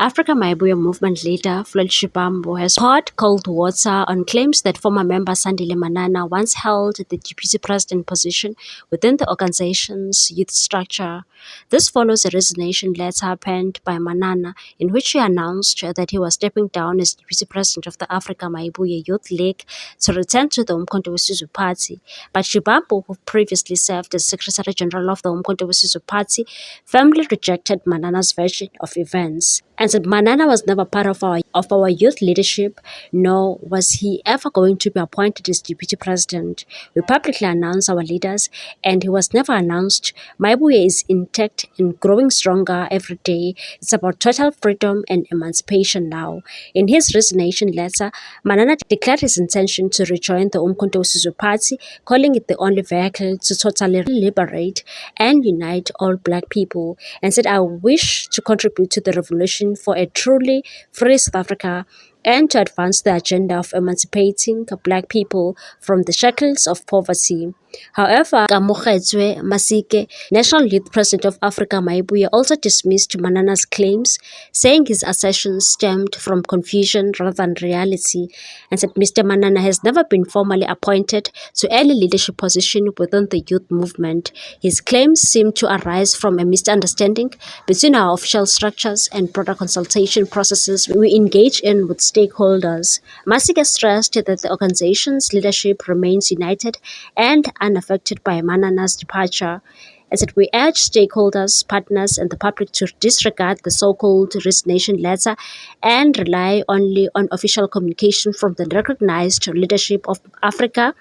Africa Maibuya movement leader Floyd Shivambu has poured cold water on claims that former member Sandile Manana once held the deputy president position within the organization's youth structure. This follows a resignation letter penned by Manana in which he announced that he was stepping down as deputy president of the Africa Maibuya Youth League to return to the Umkhonto weSizwe Party. But Shivambu, who previously served as Secretary General of the Umkhonto weSizwe Party, firmly rejected Manana's version of events and said Manana was never part of our youth leadership, nor was he ever going to be appointed as deputy president. We publicly announced our leaders, and he was never announced. Maibuya is intact and growing stronger every day. It's about total freedom and emancipation now. In his resignation letter, Manana declared his intention to rejoin the Umkhonto weSizwe Party, calling it the only vehicle to totally liberate and unite all black people, and said, I wish to contribute to the revolution for a truly free South Africa and to advance the agenda of emancipating black people from the shackles of poverty. However, Kamokhetswe Masike, National Youth President of Africa Maibuya, also dismissed Manana's claims, saying his assertions stemmed from confusion rather than reality, and said Mr. Manana has never been formally appointed to any leadership position within the youth movement. His claims seem to arise from a misunderstanding between our official structures and broader consultation processes we engage in with stakeholders. Masike stressed that the organization's leadership remains united and unaffected by Manana's departure, as that we urge stakeholders, partners, and the public to disregard the so-called resignation letter and rely only on official communication from the recognized leadership of Africa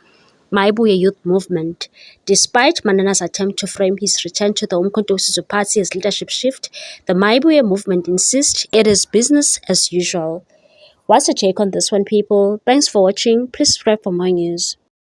Maibuya Youth Movement. Despite Manana's attempt to frame his return to the Umkhonto weSizwe Party as leadership shift, the Maibuya movement insists it is business as usual. What's your take on this one, people? Thanks for watching. Please subscribe for more news.